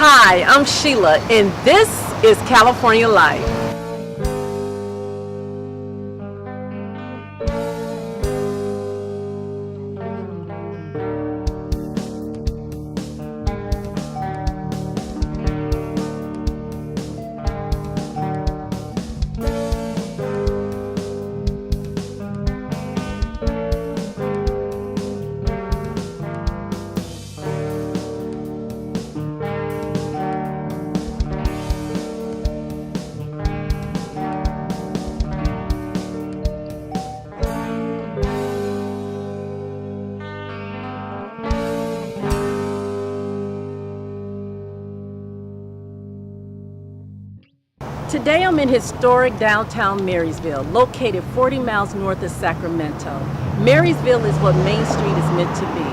Hi, I'm Sheila, and this is California Life. Today I'm in historic downtown Marysville, located 40 miles north of Sacramento. Marysville is what Main Street is meant to be.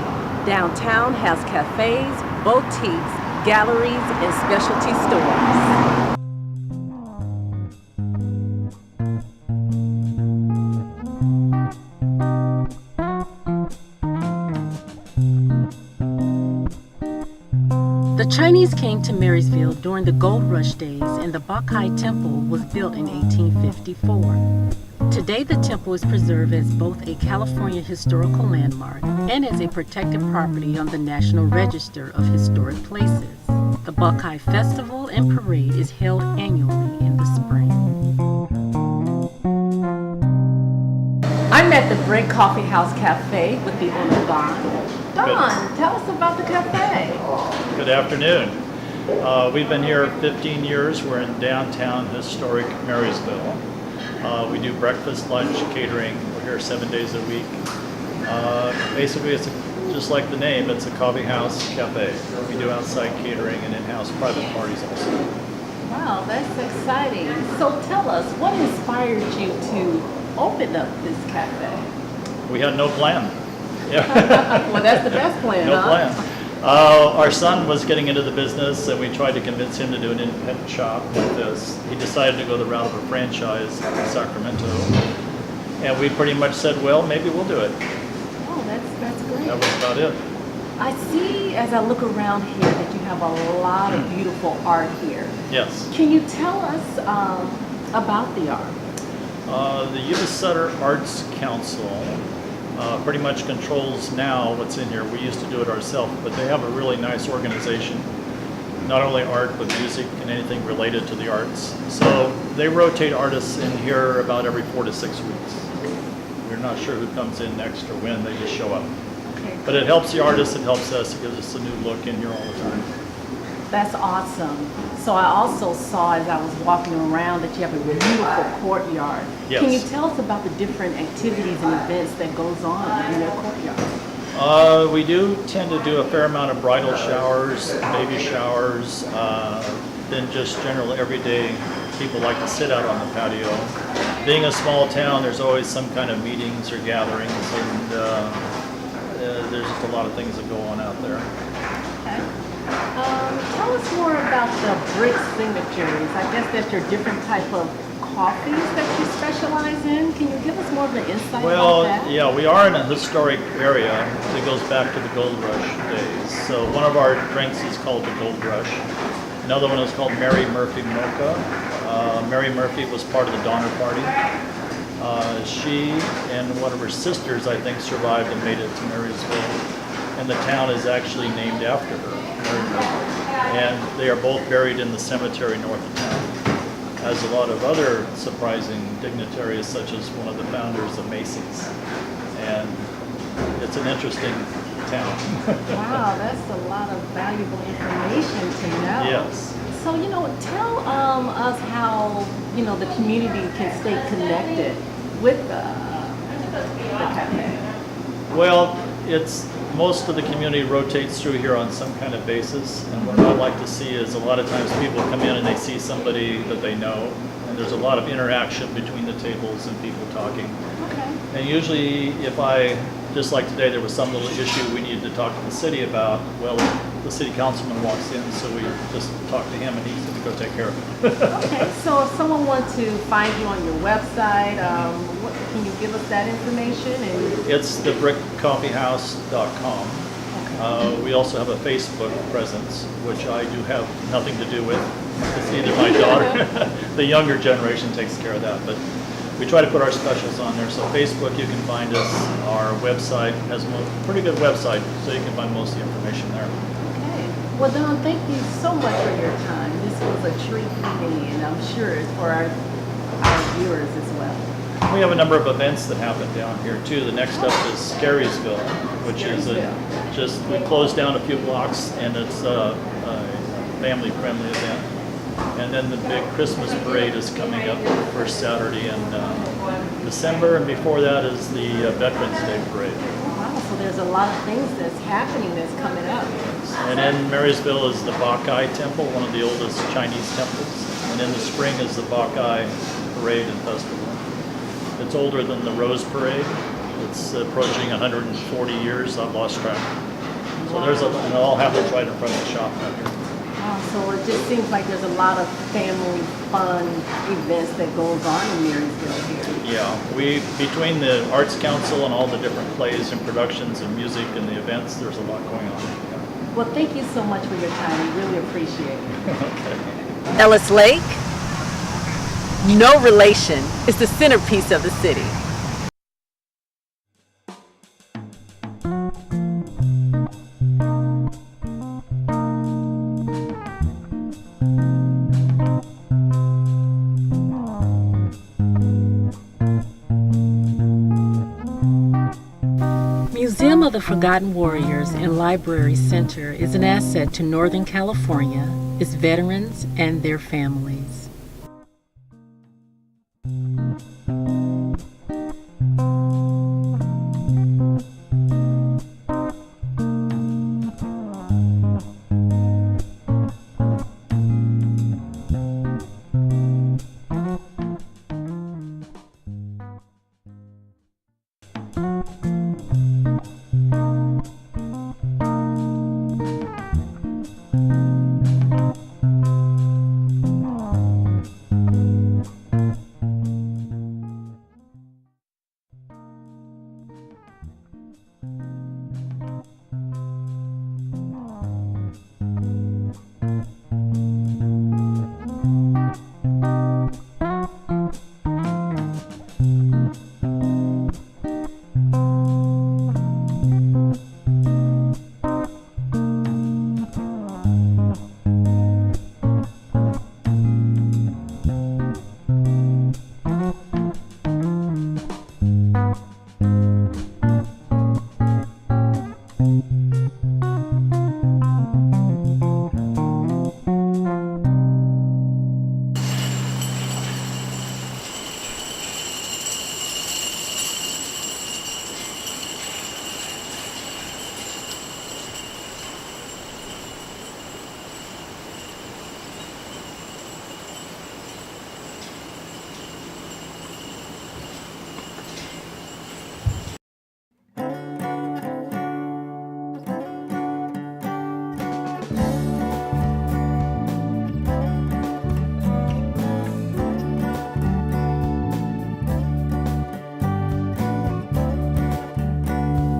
Downtown has cafes, boutiques, galleries, and specialty stores. The Chinese came to Marysville during the Gold Rush days, and the Bakai Temple was built in 1854. Today, the temple is preserved as both a California historical landmark and as a protected property on the National Register of Historic Places. The Bakai Festival and Parade is held annually in the spring. I'm at the Brick Coffee House Cafe with the owner, Don. Don, tell us about the cafe. Good afternoon. We've been here 15 years. We're in downtown historic Marysville. We do breakfast, lunch, catering. We're here 7 days a week. Basically, it's just like the name, it's a coffee house cafe. We do outside catering and in-house private parties also. Wow, that's exciting. So tell us, what inspired you to open up this cafe? We had no plan. Yeah. Well, that's the best plan, No huh? plan. Our son was getting into the business, and we tried to convince him to do an independent shop with this. He decided to go the route of a franchise in Sacramento, and we pretty much said, well, maybe we'll do it. Oh, that's great. That was about it. I see, as I look around here, that you have a lot of beautiful art here. Yes. Can you tell us about the art? The Yuba City Arts Council pretty much controls now what's in here. We used to do it ourselves, but they have a really nice organization. Not only art, but music and anything related to the arts. So they rotate artists in here about every 4 to 6 weeks. We're not sure who comes in next or when, they just show up. Okay. But it helps the artists, it helps us, it gives us a new look in here all the time. That's awesome. So I also saw, as I was walking around, that you have a beautiful courtyard. Yes. Can you tell us about the different activities and events that goes on in your courtyard? We do tend to do a fair amount of bridal showers, baby showers, then just general everyday people like to sit out on the patio. Being a small town, there's always some kind of meetings or gatherings, and there's just a lot of things that go on out there. Okay. Tell us more about the brick signatures. I guess that's your different type of coffees that you specialize in. Can you give us more of an insight about that? Yeah, we are in a historic area that goes back to the Gold Rush days. So one of our drinks is called the Gold Rush. Another one is called Mary Murphy Mocha. Mary Murphy was part of the Donner Party. She and one of her sisters, I think, survived and made it to Marysville. And the town is actually named after her, Mary Murphy. And they are both buried in the cemetery north of town, as a lot of other surprising dignitaries, such as one of the founders of Macy's. And it's an interesting town. Wow, that's a lot of valuable information to know. Yes. So, tell us how, the community can stay connected with the cafe. Well, most of the community rotates through here on some kind of basis, and what I like to see is a lot of times people come in and they see somebody that they know, and there's a lot of interaction between the tables and people talking. Okay. And usually just like today, there was some little issue we needed to talk to the city about. Well, the city councilman walks in, so we just talk to him and he's going to go take care of it. Okay, so if someone wants to find you on your website, can you give us that information? It's thebrickcoffeehouse.com. Okay. We also have a Facebook presence, which I do have nothing to do with. It's either my daughter, the younger generation takes care of that, but we try to put our specials on there. So Facebook, you can find us. Our website has a pretty good website, so you can find most of the information there. Okay. Well, Don, thank you so much for your time. This was a treat for me, and I'm sure it's for our viewers as well. We have a number of events that happen down here too. The next up is Scarysville, which is we closed down a few blocks, and it's a family-friendly event. And then the big Christmas parade is coming up the first Saturday in December, and before that is the Veterans Day parade. Wow, so there's a lot of things that's happening that's coming up. And in Marysville is the Bacchae Temple, one of the oldest Chinese temples. And in the spring is the Bacchae Parade and Festival. It's older than the Rose Parade. It's approaching 140 years. I've lost track. So and it all happens right in front of the shop out here. Wow, so it just seems like there's a lot of family fun events that goes on in Marysville here. Yeah, between the Arts Council and all the different plays and productions and music and the events, there's a lot going on. Yeah. Well, thank you so much for your time. We really appreciate it. Okay. Ellis Lake, no relation, is the centerpiece of the city. Museum of the Forgotten Warriors and Library Center is an asset to Northern California, its veterans, and their families.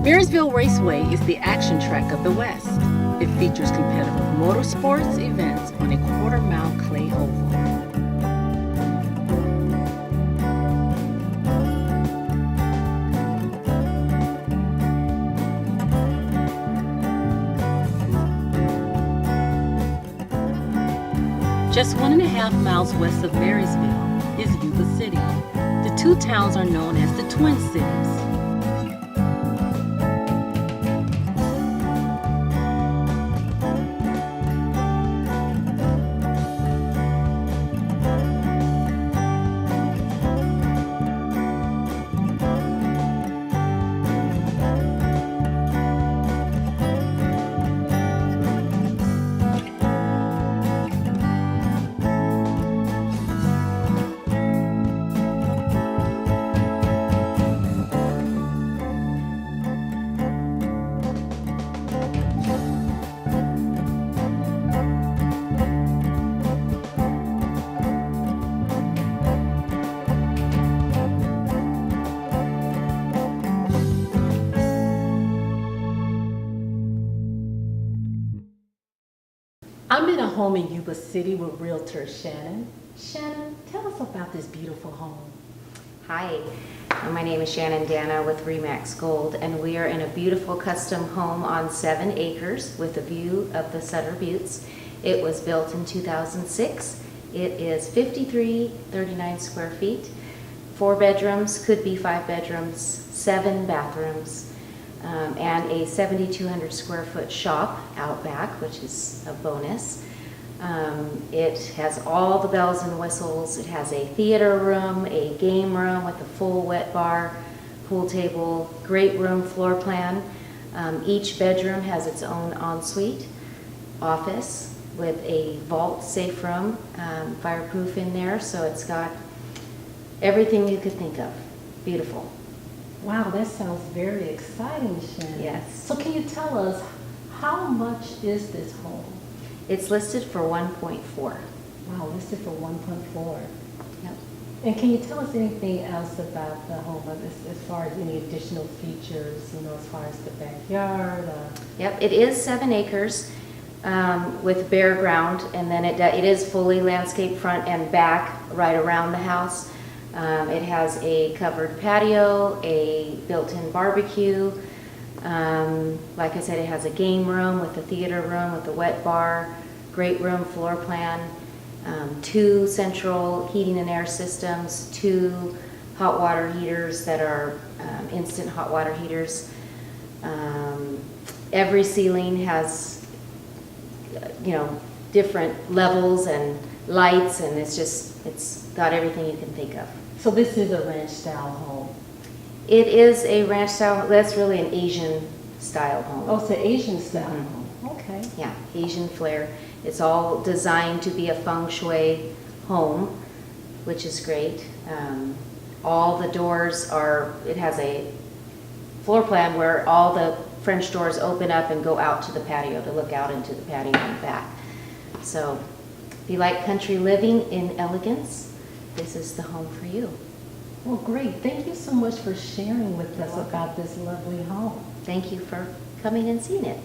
Marysville Raceway is the action track of the West. It features competitive motorsports events on a quarter-mile clay oval. Just 1.5 miles west of Marysville is Yuba City. The two towns are known as the Twin Cities. I'm in a home in Yuba City with realtor Shannon. Shannon, tell us about this beautiful home. Hi, my name is Shannon Dana with Remax Gold, and we are in a beautiful custom home on 7 acres with a view of the Sutter Buttes. It was built in 2006. It is 5339 square feet, 4 bedrooms, could be 5 bedrooms, 7 bathrooms, and a 7,200 square foot shop out back, which is a bonus. It has all the bells and whistles. It has a theater room, a game room with a full wet bar, pool table, great room floor plan. Each bedroom has its own ensuite, office with a vault safe room, fireproof in there, so it's got everything you could think of. Beautiful. Wow, that sounds very exciting, Shannon. Yes. So can you tell us, how much is this home? It's listed for 1.4. Wow, listed for 1.4. Yep. And can you tell us anything else about the home, as far as any additional features, as far as the backyard? Yep, it is 7 acres with bare ground, and then it is fully landscaped front and back right around the house. It has a covered patio, a built-in barbecue. Like I said, it has a game room with a theater room with a wet bar, great room floor plan, 2 central heating and air systems, 2 hot water heaters that are instant hot water heaters. Every ceiling has, different levels and lights, and it's got everything you can think of. So this is a ranch style home. It is a ranch style, that's really an Asian style home. Oh, it's an Asian style Mhm. home. Okay. Yeah, Asian flair. It's all designed to be a feng shui home, which is great. All the doors it has a floor plan where all the French doors open up and go out to the patio, to look out into the patio and back. So if you like country living in elegance, this is the home for you. Well, great. Thank you so much for sharing with us about this lovely home. Thank you for coming and seeing it.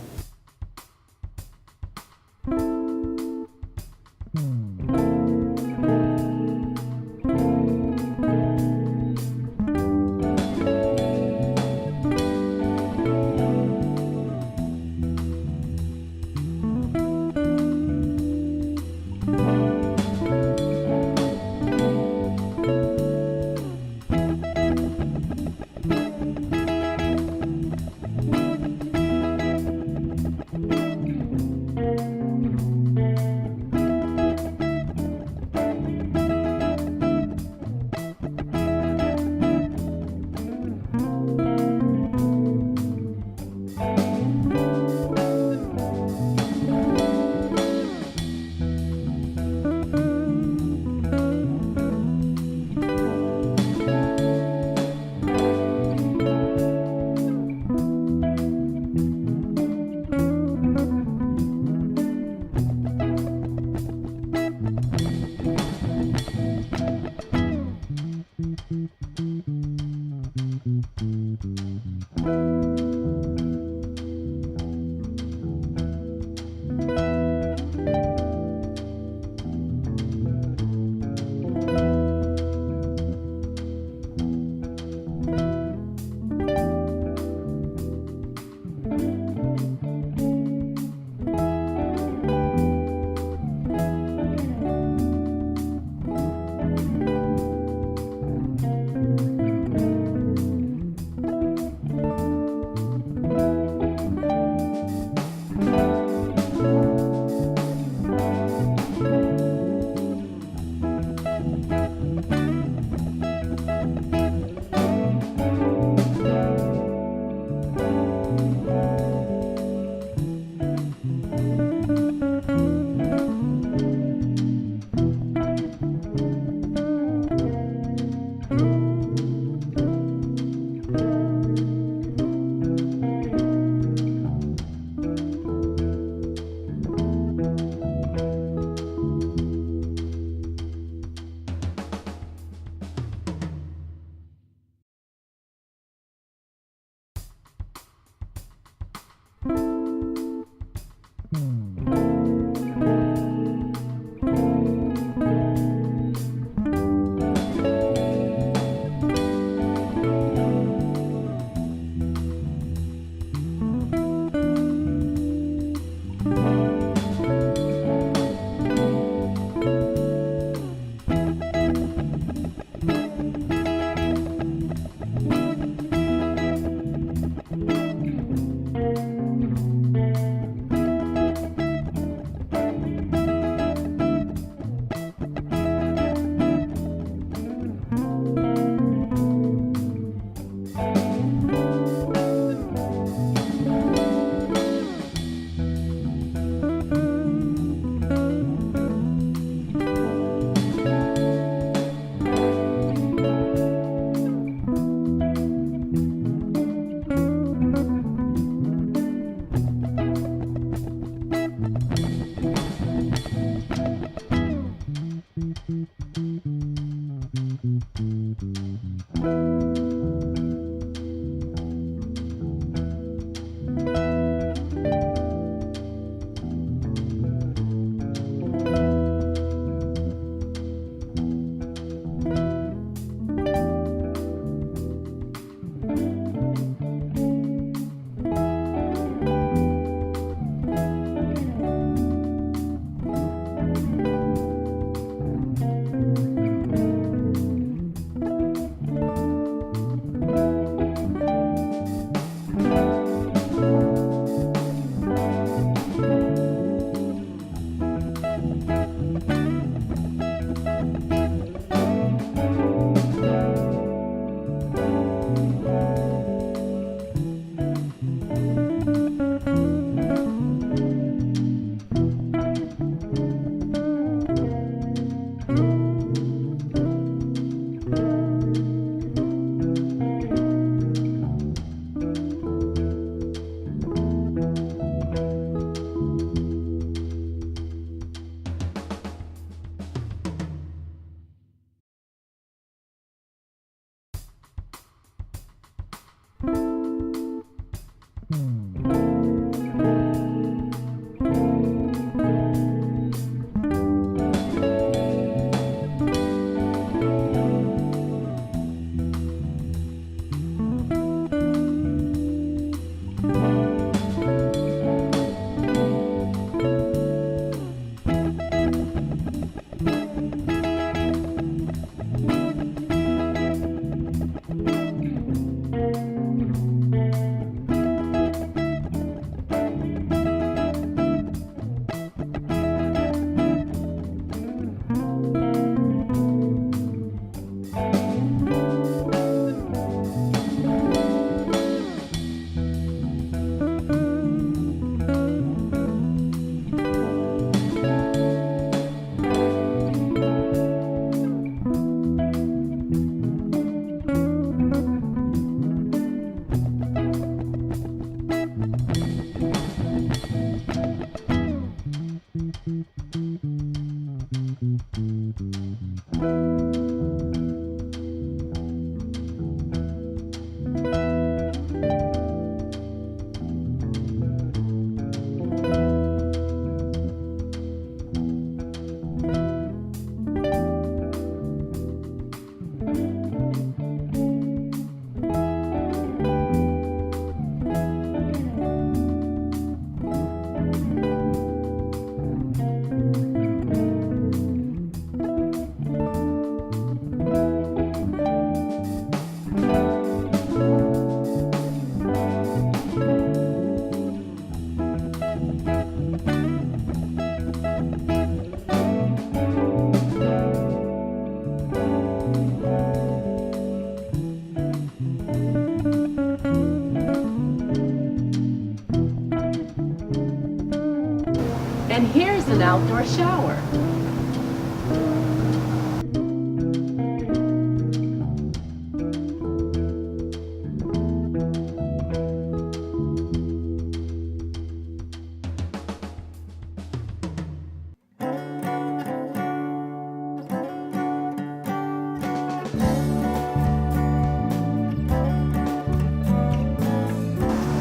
And here's an outdoor shower.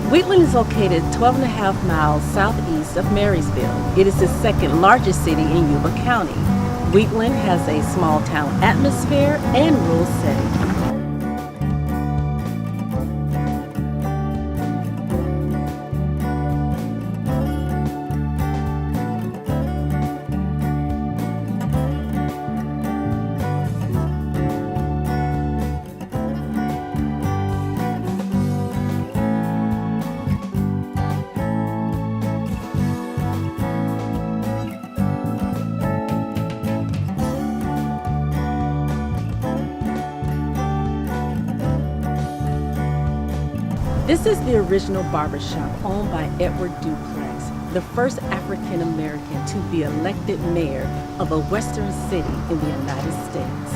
Wheatland is located 12.5 miles southeast of Marysville. It is the second largest city in Yuba County. Wheatland has a small town atmosphere and rural setting. This is the original barbershop owned by Edward Duplex, the first African American to be elected mayor of a western city in the United States.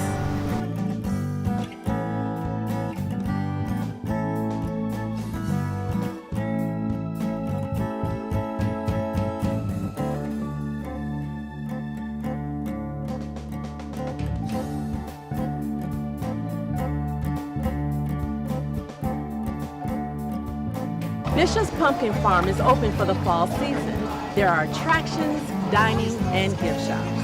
Bishop's Pumpkin Farm is open for the fall season. There are attractions, dining, and gift shops.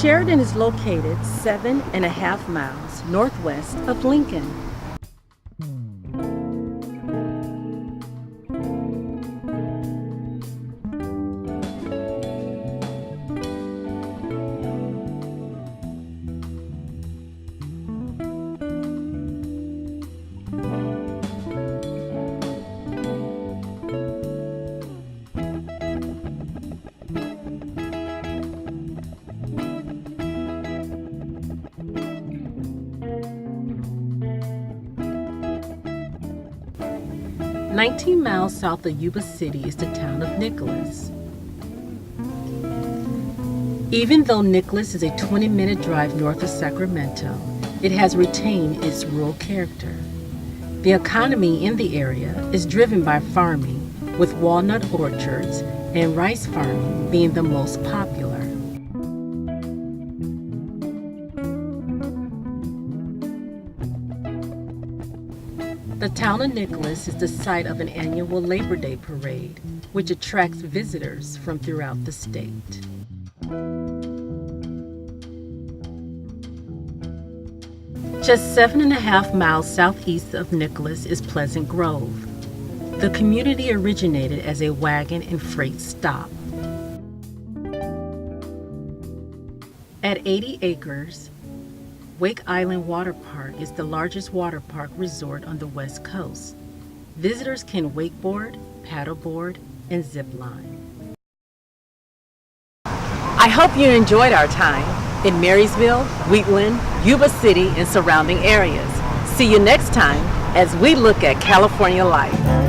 Sheridan is located 7.5 miles northwest of Lincoln. "19 miles south of Yuba City is the town of Nicolaus. Even though Nicolaus is a 20-minute drive north of Sacramento, it has retained its rural character. The economy in the area is driven by farming, with walnut orchards and rice farming being the most popular. town of Nicolaus is the site of an annual Labor Day parade, which attracts visitors from throughout the state. Just 7.5 miles southeast of Nicolaus is Pleasant Grove. The community originated as a wagon and freight stop. At 80 acres, Wake Island Water Park is the largest water park resort on the West Coast. Visitors can wakeboard, paddleboard, and zip line. I hope you enjoyed our time in Marysville, Wheatland, Yuba City, and surrounding areas. See you next time as we look at California life.